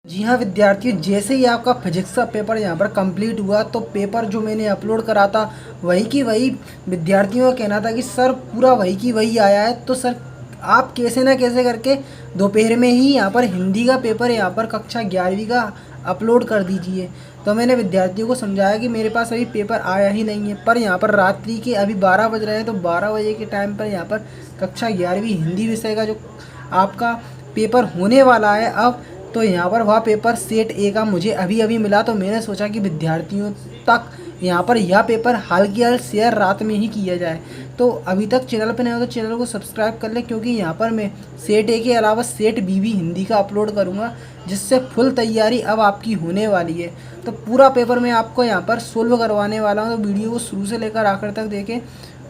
जी हाँ विद्यार्थियों, जैसे ही आपका फिजिक्स का पेपर यहाँ पर कंप्लीट हुआ तो पेपर जो मैंने अपलोड करा था वही की वही विद्यार्थियों का कहना था कि सर पूरा वही की वही आया है। तो सर आप कैसे ना कैसे करके दोपहर में ही यहाँ पर हिंदी का पेपर यहाँ पर कक्षा 11वीं का अपलोड कर दीजिए। तो मैंने विद्यार्थियों को समझाया कि मेरे पास अभी पेपर आया ही नहीं है, पर यहाँ पर रात्रि के अभी 12 बज रहे हैं, तो 12 बजे के टाइम पर यहाँ पर कक्षा 11वीं हिंदी विषय का जो आपका पेपर होने वाला है अब, तो यहाँ पर वह पेपर सेट ए का मुझे अभी अभी मिला। तो मैंने सोचा कि विद्यार्थियों तक यहाँ पर यह पेपर हाल की हाल शेयर रात में ही किया जाए। तो अभी तक चैनल पर नहीं हो तो चैनल को सब्सक्राइब कर ले, क्योंकि यहाँ पर मैं सेट ए के अलावा सेट बी भी हिंदी का अपलोड करूँगा, जिससे फुल तैयारी अब आपकी होने वाली है। तो पूरा पेपर मैं आपको यहाँ पर सोल्व करवाने वाला हूँ, तो वीडियो को शुरू से लेकर आखिर तक देखें।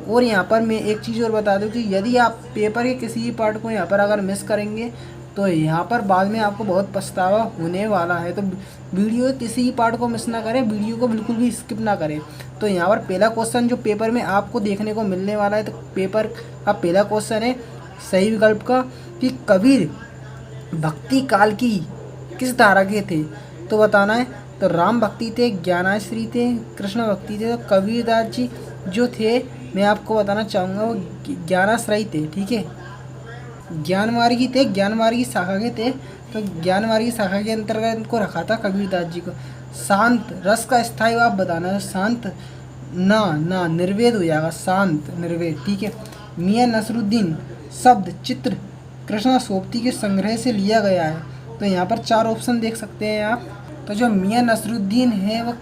और यहाँ पर मैं एक चीज़ और बता दूँ कि यदि आप पेपर के किसी भी पार्ट को यहाँ पर अगर मिस करेंगे तो यहाँ पर बाद में आपको बहुत पछतावा होने वाला है। तो वीडियो किसी भी पार्ट को मिस ना करें, वीडियो को बिल्कुल भी स्किप ना करें। तो यहाँ पर पहला क्वेश्चन जो पेपर में आपको देखने को मिलने वाला है, तो पेपर का पहला क्वेश्चन है सही विकल्प का कि कबीर भक्ति काल की किस धारा के थे, तो बताना है। तो राम भक्ति थे, ज्ञानाश्री थे, कृष्ण भक्ति थे। तो कबीरदास जी जो थे मैं आपको बताना चाहूँगा वो ज्ञानाश्रयी थे, ठीक है। ज्ञानमार्गी थे, ज्ञानमार्गी शाखा के थे। तो ज्ञानमार्गी शाखा के अंतर्गत इनको रखा था कबीरदास जी को। शांत रस का स्थायी आप बताना है। शांत ना निर्वेद हो जाएगा, शांत निर्वेद, ठीक है। मियाँ नसरुद्दीन शब्द चित्र कृष्णा सोबती के संग्रह से लिया गया है। तो यहाँ पर 4 ऑप्शन देख सकते हैं आप। तो जो मियाँ नसरुद्दीन है वो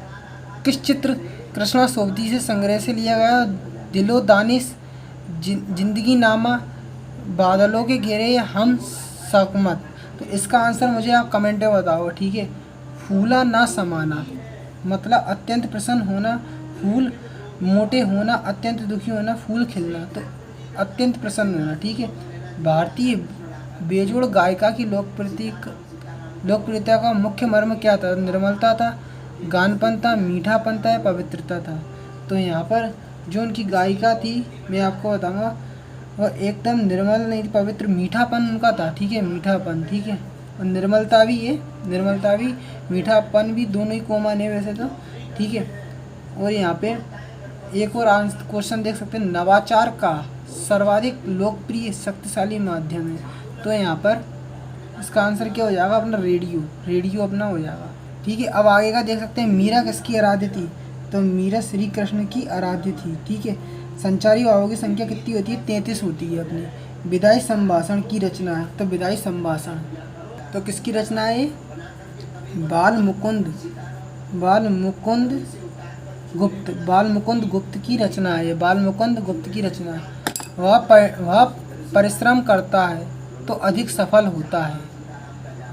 किस चित्र कृष्णा सोबती से संग्रह से लिया गया? दिलो दानिश, जिंदगी नामा, बादलों के घेरे या हम सकमत। तो इसका आंसर मुझे आप कमेंट में बताओ, ठीक है। फूला ना समाना मतलब अत्यंत प्रसन्न होना, फूल मोटे होना, अत्यंत दुखी होना, फूल खिलना। तो अत्यंत प्रसन्न होना, ठीक है। भारतीय बेजोड़ गायिका की लोकप्रियता का मुख्य मर्म क्या था? निर्मलता था, गानपन था, मीठापन था या पवित्रता था। तो यहाँ पर जो उनकी गायिका थी मैं आपको बताऊँगा वह एकदम निर्मल नहीं थी, पवित्र, मीठापन उनका था, ठीक है, मीठापन, ठीक है। और निर्मलता भी है, निर्मलता भी, मीठापन भी, दोनों ही कॉमन है वैसे तो, ठीक है। और यहाँ पे एक और क्वेश्चन देख सकते हैं, नवाचार का सर्वाधिक लोकप्रिय शक्तिशाली माध्यम है। तो यहाँ पर इसका आंसर क्या हो जाएगा? अपना रेडियो अपना हो जाएगा, ठीक है। अब आगे का देख सकते हैं, मीरा किसकी आराध्य थी? तो मीरा श्री कृष्ण की आराध्य थी, ठीक है। संचारी भावों की संख्या कितनी होती है? 33 होती है अपनी। विदाई संभाषण की रचना है, तो विदाई संभाषण तो किसकी रचना है? बाल मुकुंद गुप्त की रचना है। बाल मुकुंद गुप्त की रचना है। वह परिश्रम करता है तो अधिक सफल होता है।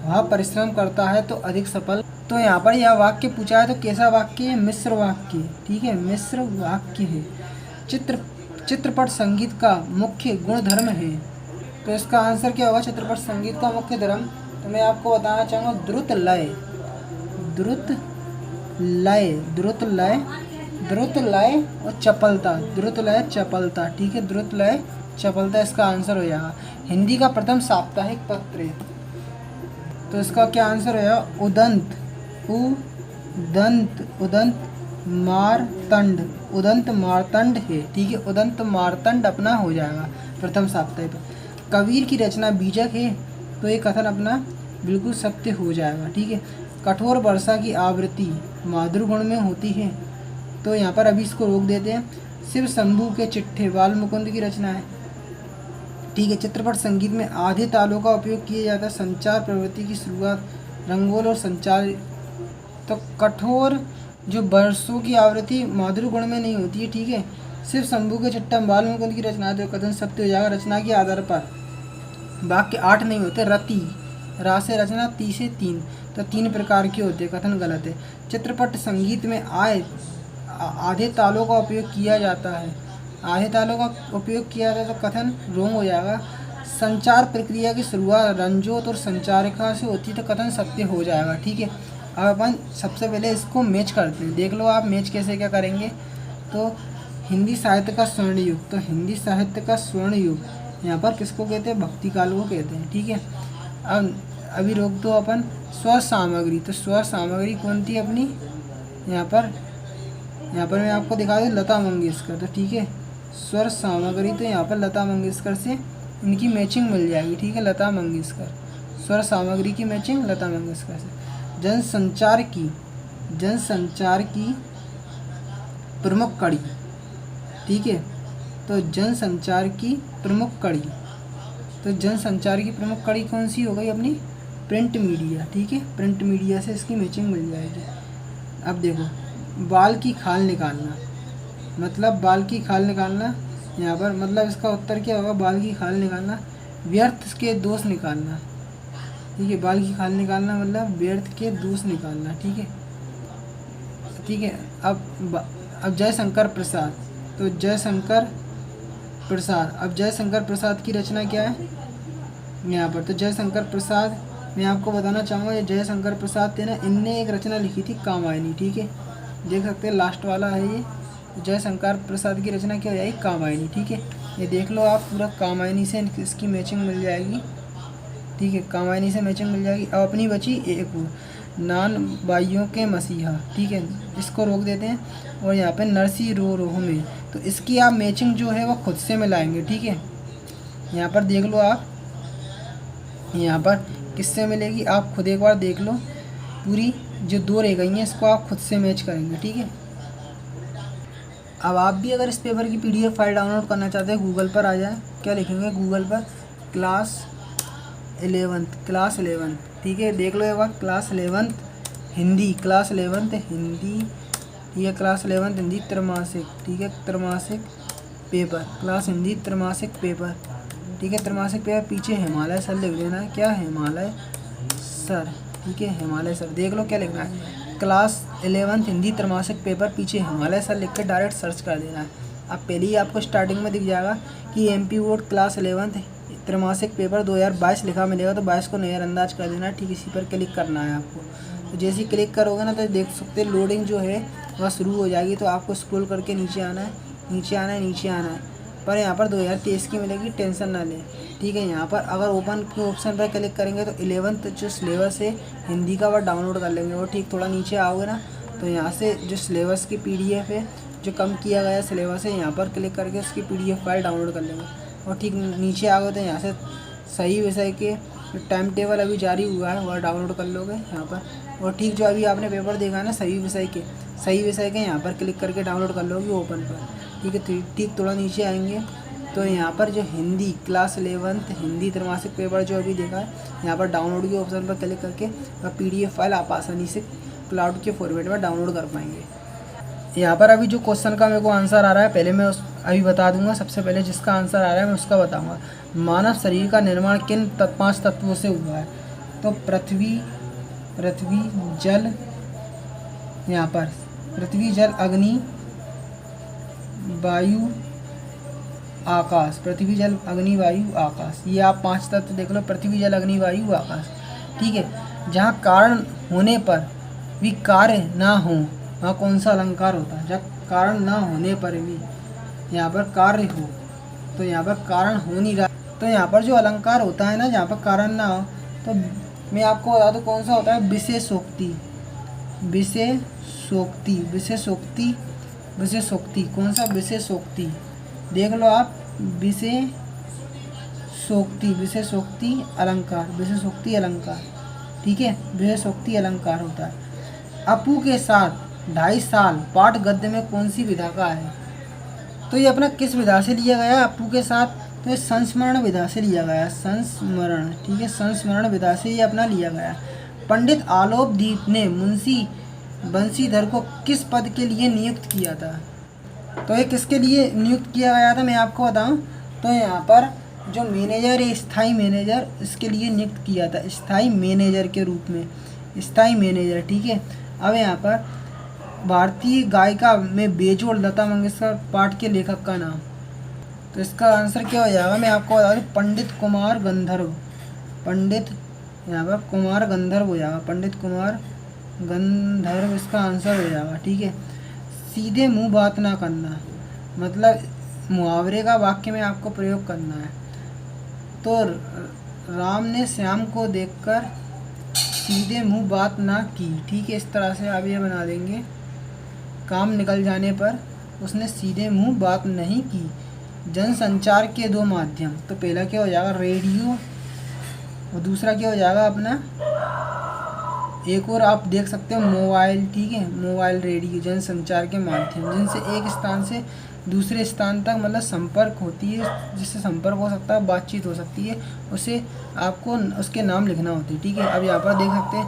वह परिश्रम करता है तो अधिक सफल। तो यहाँ पर यह वाक्य पूछा है तो कैसा वाक्य है? मिश्र वाक्य, ठीक है, मिश्र वाक्य है। चित्रपट संगीत का मुख्य गुण धर्म है। तो इसका आंसर क्या होगा? चित्रपट संगीत का मुख्य धर्म, तो मैं आपको बताना चाहूँगा द्रुत लय और चपलता, ठीक है, द्रुत लय चपलता इसका आंसर हो जाएगा। हिंदी का प्रथम साप्ताहिक पत्र है, तो इसका क्या आंसर हो जाएगा? उदंत मार्तंड है, ठीक है, उदंत मार्तंड अपना हो जाएगा प्रथम साप्ताहिक। कबीर की रचना बीजक है, तो ये कथन अपना बिल्कुल सत्य हो जाएगा, ठीक है। कठोर वर्षा की आवृत्ति माधुर गुण में होती है, तो यहाँ पर अभी इसको रोक देते हैं। शिव शंभू के चिट्ठे बाल मुकुंद की रचना है, ठीक है। चित्रपट संगीत में आधे तालों का उपयोग किया जाता है। संचार प्रवृत्ति की शुरुआत रंगोल और संचार। तो कठोर जो वर्षों की आवृत्ति माधुर गुण में नहीं होती है, ठीक है। शिव शंभू के चिट्ठा बाल मुकुंद की रचना, तो कथन सत्य हो जाएगा। रचना के आधार पर वाक्य 8 नहीं होते। रति रा से रचना, ती से 3, तो 3 प्रकार के होते हैं, कथन गलत है। चित्रपट संगीत में आधे तालों का उपयोग किया जाता है। आधे तालों का उपयोग किया जाता है तो कथन रोंग हो जाएगा। संचार प्रक्रिया की शुरुआत रंजोत और संचारिका से होती है, तो कथन सत्य हो जाएगा, ठीक है। अब अपन सबसे पहले इसको मैच करते हैं, देख लो आप मैच कैसे क्या करेंगे। तो हिंदी साहित्य का स्वर्ण युग, तो हिंदी साहित्य का स्वर्ण युग यहाँ पर किसको कहते हैं? भक्ति काल को कहते हैं, ठीक है। अब अभी रोक दो अपन स्वर सामग्री। तो स्वर सामग्री कौन थी अपनी, यहाँ पर मैं आपको दिखा दूँ लता मंगेशकर। तो ठीक है, स्वर सामग्री तो यहाँ पर लता मंगेशकर से इनकी मैचिंग मिल जाएगी। ठीक है, लता मंगेशकर, स्वर सामग्री की मैचिंग लता मंगेशकर से। जनसंचार की प्रमुख कड़ी। ठीक है, तो जनसंचार की प्रमुख कड़ी, तो जनसंचार की प्रमुख कड़ी कौन सी हो गई अपनी, प्रिंट मीडिया। ठीक है, प्रिंट मीडिया से इसकी मैचिंग मिल जाएगी। अब देखो, बाल की खाल निकालना, मतलब बाल की खाल निकालना, यहाँ पर मतलब इसका उत्तर क्या होगा, बाल की खाल निकालना, व्यर्थ के दोष निकालना। ठीक है, बाल की खाल निकालना मतलब व्यर्थ के दोष निकालना। ठीक है, ठीक है। अब जयशंकर प्रसाद, तो जयशंकर प्रसाद, अब जयशंकर प्रसाद की रचना क्या है यहाँ पर, तो जयशंकर प्रसाद मैं आपको बताना चाहूँगा, ये जयशंकर प्रसाद थे ना, इनने एक रचना लिखी थी कामायनी। ठीक है, देख सकते हैं लास्ट वाला है ये, जयशंकर प्रसाद की रचना क्या हो जाएगी, कामायनी। ठीक है, ये देख लो आप, पूरा कामायनी से इसकी मैचिंग मिल जाएगी। ठीक है, कामायनी से मैचिंग मिल जाएगी। अब अपनी बची एक नान बाइयों के मसीहा। ठीक है, इसको रोक देते हैं और यहाँ पे नरसी रो रोह में, तो इसकी आप मैचिंग जो है वो खुद से मिलाएंगे। ठीक है, यहाँ पर देख लो आप, यहाँ पर किससे मिलेगी आप खुद एक बार देख लो, पूरी जो दो रह गई हैं इसको आप खुद से मैच करेंगे। ठीक है, अब आप भी अगर इस पेपर की PDF फाइल डाउनलोड करना चाहते हैं, गूगल पर आ जाए, क्या लिखेंगे गूगल पर, क्लास 11th। ठीक है, देख लो एक बार, class 11th Hindi, class 11th Hindi, ठीक है, क्लास 11th हिंदी त्रैमासिक। ठीक है, त्रैमासिक पेपर, क्लास हिंदी त्रैमासिक पेपर। ठीक है, त्रैमासिक पेपर, पीछे हिमालय सर लिख देना है, क्या हिमालय सर। ठीक है, हिमालय सर, देख लो क्या लिखना है, क्लास 11th हिंदी त्रैमासिक पेपर, पीछे हिमालय सर लिख कर डायरेक्ट सर्च कर देना है। अब पहले ही आपको स्टार्टिंग में दिख जाएगा कि MP बोर्ड क्लास 11th त्रैमासिक पेपर 2022 लिखा मिलेगा, तो 22 को नज़रअंदाज कर देना है। ठीक, इसी पर क्लिक करना है आपको। तो जैसे ही क्लिक करोगे ना, तो देख सकते हैं लोडिंग जो है वह शुरू हो जाएगी। तो आपको स्क्रॉल करके नीचे आना है, नीचे आना है, पर यहाँ पर 2023 की मिलेगी, टेंशन ना लें। ठीक है, यहाँ पर अगर ओपन के ऑप्शन पर क्लिक करेंगे तो 11th जो सिलेबस है हिंदी का वह डाउनलोड कर लेंगे। और ठीक थोड़ा नीचे आओगे ना, तो यहाँ से जो सिलेबस की PDF है, जो कम किया गया सिलेबस है, यहाँ पर क्लिक करके उसकी PDF फाइल डाउनलोड कर लेंगे। और ठीक नीचे आओगे तो यहाँ से सही विषय के टाइम टेबल अभी जारी हुआ है वह डाउनलोड कर लोगे यहाँ पर। और ठीक जो अभी आपने पेपर देखा है ना सही विषय के यहाँ पर क्लिक करके डाउनलोड कर लोगे ओपन पर। ठीक है, ठीक थोड़ा नीचे आएंगे तो यहाँ पर जो हिंदी क्लास 11th हिंदी त्रैमासिक पेपर जो अभी देखा है, यहाँ पर डाउनलोड के ऑप्शन पर क्लिक करके PDF फाइल आप आसानी से क्लाउड के फॉर्मेट में डाउनलोड कर पाएंगे। यहाँ पर अभी जो क्वेश्चन का मेरे को आंसर आ रहा है, पहले मैं अभी बता दूंगा। सबसे पहले जिसका आंसर आ रहा है मैं उसका बताऊंगा। मानव शरीर का निर्माण किन 5 तत्वों से हुआ है, तो पृथ्वी जल, यहाँ पर पृथ्वी जल अग्नि वायु आकाश, पृथ्वी जल अग्नि वायु आकाश, ये आप 5 तत्व देख लो, पृथ्वी जल अग्नि वायु आकाश। ठीक है, जहाँ कारण होने पर भी कार्य ना हो वहाँ कौन सा अलंकार होता है, जब कारण ना होने पर भी यहाँ पर कार्य हो, तो यहाँ पर कारण हो नहीं रहा, तो यहाँ पर जो अलंकार होता है ना जहाँ पर कारण ना हो, तो मैं आपको बता दूँ कौन सा होता है, विशेषोक्ति। कौन सा, विशेषोक्ति, देख लो आप, विशेषोक्ति अलंकार। ठीक है, विशेषोक्ति अलंकार होता है। अपू के साथ 2.5 साल पाठ गद्य में कौन सी विधा का है, तो ये अपना किस विधा से लिया गया है अपू के साथ, तो ये संस्मरण विधा से लिया गया है, संस्मरण। ठीक है, संस्मरण विधा से ये अपना लिया गया है। पंडित आलोकदीप ने मुंशी बंशीधर को किस पद के लिए नियुक्त किया था, तो ये किसके लिए नियुक्त किया गया था मैं आपको बताऊं, तो यहाँ पर जो मैनेजर है स्थाई मैनेजर, इसके लिए नियुक्त किया था, स्थाई मैनेजर के रूप में, स्थाई मैनेजर। ठीक है, अब यहाँ पर भारतीय गायिका में बेजोड़ लता मंगेशकर पाठ के लेखक का नाम, तो इसका आंसर क्या हो जाएगा मैं आपको बता दूँ, पंडित कुमार गंधर्व। यहाँ पर कुमार गंधर्व हो जाएगा, पंडित कुमार गंधर्व इसका आंसर हो जाएगा। ठीक है, सीधे मुंह बात ना करना, मतलब मुहावरे का वाक्य में आपको प्रयोग करना है। तो राम ने श्याम को देखकर सीधे मुंह बात ना की। ठीक है, इस तरह से आप ये बना देंगे। काम निकल जाने पर उसने सीधे मुंह बात नहीं की। जनसंचार के दो माध्यम, तो पहला क्या हो जाएगा रेडियो, और दूसरा क्या हो जाएगा अपना, एक और आप देख सकते हो मोबाइल। ठीक है, मोबाइल रेडियो जनसंचार के माध्यम, जिनसे एक स्थान से दूसरे स्थान तक मतलब संपर्क होती है, जिससे संपर्क हो सकता है, बातचीत हो सकती है, उसे आपको उसके नाम लिखना होते हैं। ठीक है, अब यहाँ पर देख सकते हैं,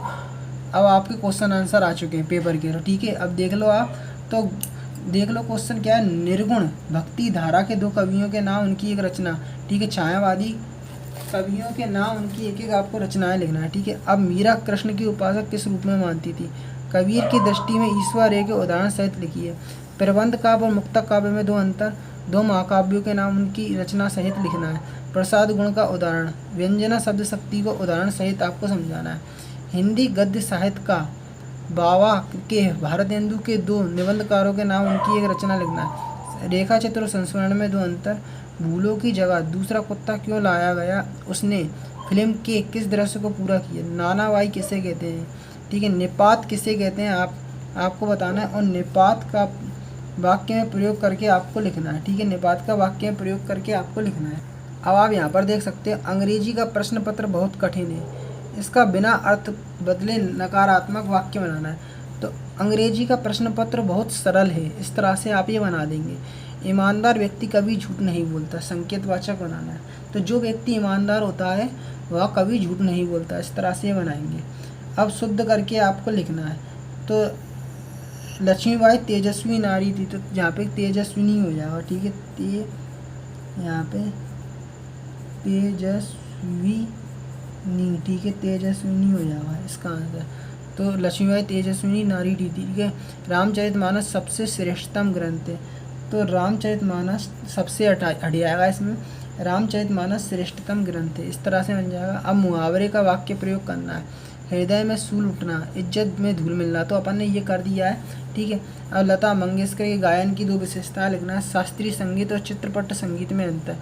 अब आपके क्वेश्चन आंसर आ चुके हैं पेपर के। ठीक है, अब देख लो आप, तो देख लो क्वेश्चन क्या है। निर्गुण भक्ति धारा के दो कवियों के नाम, उनकी एक रचना। ठीक है, छायावादी कवियों के नाम, उनकी एक एक आपको रचनाएं लिखना है। ठीक है, अब मीरा कृष्ण की उपासक किस रूप में मानती थी? कबीर की दृष्टि में ईश्वर एक उदाहरण सहित लिखी है। प्रबंध काव्य और मुक्तक काव्य में दो अंतर। दो महाकाव्यों के नाम, उनकी रचना सहित लिखना है। प्रसाद गुण का उदाहरण, व्यंजना शब्द शक्ति को उदाहरण सहित आपको समझाना है। हिंदी गद्य साहित्य का बावा के भारतेंदु के दो निबंधकारों के नाम, उनकी एक रचना लिखना है। रेखा चित्र और संस्मरण में दो अंतर। भूलों की जगह दूसरा कुत्ता क्यों लाया गया? उसने फिल्म के किस दृश्य को पूरा किया? नाना भाई किसे कहते हैं? ठीक है, निपात किसे कहते हैं आपको बताना है, और निपात का वाक्य में प्रयोग करके आपको लिखना है। ठीक है, निपात का वाक्य में प्रयोग करके आपको लिखना है। अब आप यहाँ पर देख सकते हैं अंग्रेजी का प्रश्न पत्र बहुत कठिन है, इसका बिना अर्थ बदले नकारात्मक वाक्य बनाना है। तो अंग्रेजी का प्रश्न पत्र बहुत सरल है, इस तरह से आप ये बना देंगे। ईमानदार व्यक्ति कभी झूठ नहीं बोलता, संकेतवाचक बनाना है। तो जो व्यक्ति ईमानदार होता है वह कभी झूठ नहीं बोलता, इस तरह से बनाएंगे। अब शुद्ध करके आपको लिखना है। तो लक्ष्मीबाई तेजस्वी नारी थी, तो यहाँ पे तेजस्विनी हो जाएगा। ठीक है, यहाँ पे तेजस्वी नी, ठीक है, तेजस्विनी हो जाएगा इसका आंसर। तो लक्ष्मीबाई तेजस्विनी नारी थी। ठीक है, रामचरितमानस सबसे श्रेष्ठतम ग्रंथ है, तो रामचरितमानस सबसे हट जाएगा इसमें, रामचरितमानस श्रेष्ठतम ग्रंथ है, इस तरह से बन जाएगा। अब मुहावरे का वाक्य प्रयोग करना है। हृदय में सूल उठना, इज्जत में धूल मिलना, तो अपन ने ये कर दिया है। ठीक है, अब लता मंगेशकर के गायन की दो विशेषताएं लिखना है। शास्त्रीय संगीत और चित्रपट संगीत में अंतर।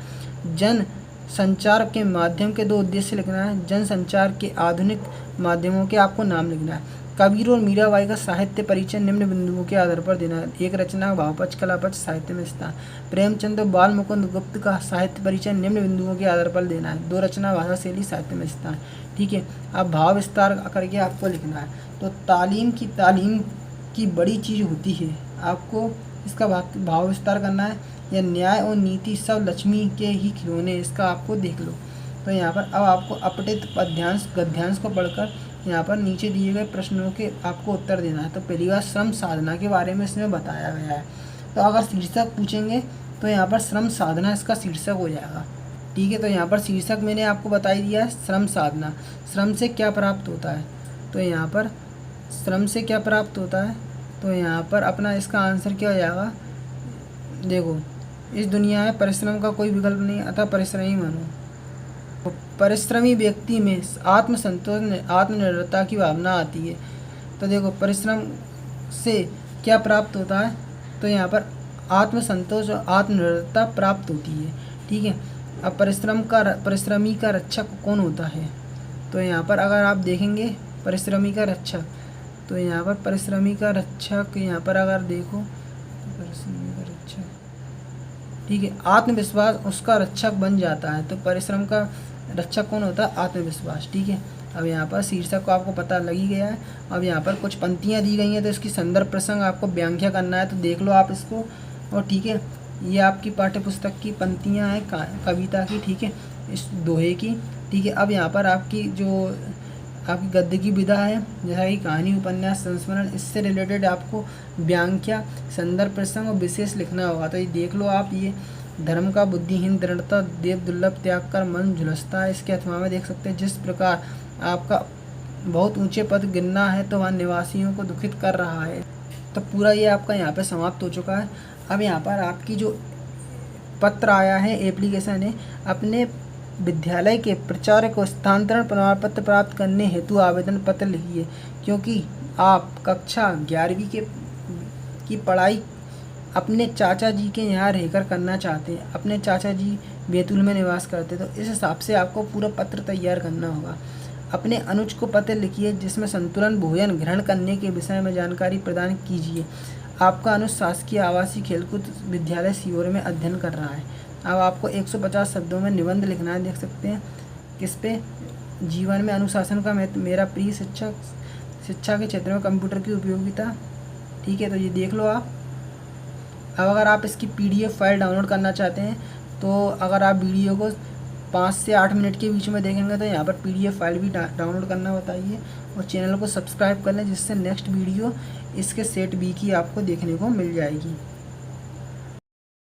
जन संचार के माध्यम के दो उद्देश्य लिखना है। जन संचार के आधुनिक माध्यमों के आपको नाम लिखना है। कबीर और मीराबाई का साहित्य परिचय निम्न बिंदुओं के आधार पर देना है। एक रचना, भावपक्ष, कलापक्ष, साहित्य में स्थान। प्रेमचंद और बाल मुकुंद गुप्त का साहित्य परिचय निम्न बिंदुओं के आधार पर देना है। दो रचना, भाषा शैली, साहित्य में स्थान। ठीक है, अब भाव विस्तार करके आपको लिखना है। तो तालीम की बड़ी चीज़ होती है, आपको इसका भाव विस्तार करना है। या न्याय और नीति सब लक्ष्मी के ही खिलौने, इसका आपको देख लो। तो यहाँ पर अब आपको अपठित पद्यांश गद्यांश को पढ़कर यहाँ पर नीचे दिए गए प्रश्नों के आपको उत्तर देना है। तो पहली बार श्रम साधना के बारे में इसमें बताया गया है। तो अगर शीर्षक पूछेंगे तो यहाँ पर श्रम साधना इसका शीर्षक हो जाएगा। ठीक है, तो यहाँ पर शीर्षक मैंने आपको बता ही दिया है, श्रम साधना। श्रम से क्या प्राप्त होता है? तो यहाँ पर श्रम से क्या प्राप्त होता है, तो यहाँ पर अपना इसका आंसर क्या हो जाएगा। देखो, इस दुनिया में परिश्रम का कोई विकल्प नहीं, अतः परिश्रमी बनो। परिश्रमी व्यक्ति में आत्मसंतोष, आत्मनिर्भरता की भावना आती है। तो देखो, परिश्रम से क्या प्राप्त होता है, तो यहाँ पर आत्मसंतोष और आत्मनिर्भरता प्राप्त होती है। ठीक है, अब परिश्रमी का रक्षक कौन होता है? तो यहाँ पर अगर आप देखेंगे परिश्रमी का रक्षक, तो यहाँ पर परिश्रमी का रक्षक, यहाँ पर अगर देखो परिश्रमी का रक्षक, ठीक है, आत्मविश्वास उसका रक्षक बन जाता है। तो परिश्रम का रक्षक कौन होता है? आत्मविश्वास। ठीक है, अब यहाँ पर शीर्षक को आपको पता लग ही गया है। अब यहाँ पर कुछ पंक्तियाँ दी गई हैं, तो इसकी संदर्भ प्रसंग आपको व्याख्या करना है, तो देख लो आप इसको। और ठीक है, ये आपकी पाठ्य पुस्तक की पंक्तियाँ हैं कविता की। ठीक है, इस दोहे की। ठीक है, अब यहाँ पर आपकी जो आपकी गद्य की विधा है, जैसा कि कहानी, उपन्यास, संस्मरण, इससे रिलेटेड आपको व्याख्या, संदर्भ प्रसंग और विशेष लिखना होगा। तो ये देख लो आप, ये धर्म का बुद्धिहीन दृढ़ता, देव दुर्लभ त्याग कर मन झुलसता है। इसके अथवा में देख सकते हैं, जिस प्रकार आपका बहुत ऊंचे पद गिरना है तो वह निवासियों को दुखित कर रहा है। तो पूरा ये आपका यहाँ पे समाप्त हो चुका है। अब यहाँ पर आपकी जो पत्र आया है, एप्लीकेशन है, अपने विद्यालय के प्राचार्य को स्थानांतरण प्रमाण पत्र प्राप्त करने हेतु आवेदन पत्र लिखिए, क्योंकि आप कक्षा 11वीं की पढ़ाई अपने चाचा जी के यहाँ रहकर करना चाहते हैं। अपने चाचा जी बैतूल में निवास करते, तो इस हिसाब से आपको पूरा पत्र तैयार करना होगा। अपने अनुज को पत्र लिखिए जिसमें संतुलन भोजन ग्रहण करने के विषय में जानकारी प्रदान कीजिए। आपका अनुज शासकीय आवासीय खेलकूद विद्यालय सीहोर में अध्ययन कर रहा है। अब आपको 150 शब्दों में निबंध लिखना है, देख सकते हैं किस पे, जीवन में अनुशासन का महत्व, मेरा प्रिय शिक्षक, शिक्षा के क्षेत्र में कंप्यूटर की उपयोगिता। ठीक है, तो ये देख लो आप। अब अगर आप इसकी PDF फाइल डाउनलोड करना चाहते हैं तो अगर आप वीडियो को 5 से 8 मिनट के बीच में देखेंगे तो यहाँ पर PDF फाइल भी डाउनलोड करना बताइए, और चैनल को सब्सक्राइब कर लें जिससे नेक्स्ट वीडियो इसके सेट B की आपको देखने को मिल जाएगी।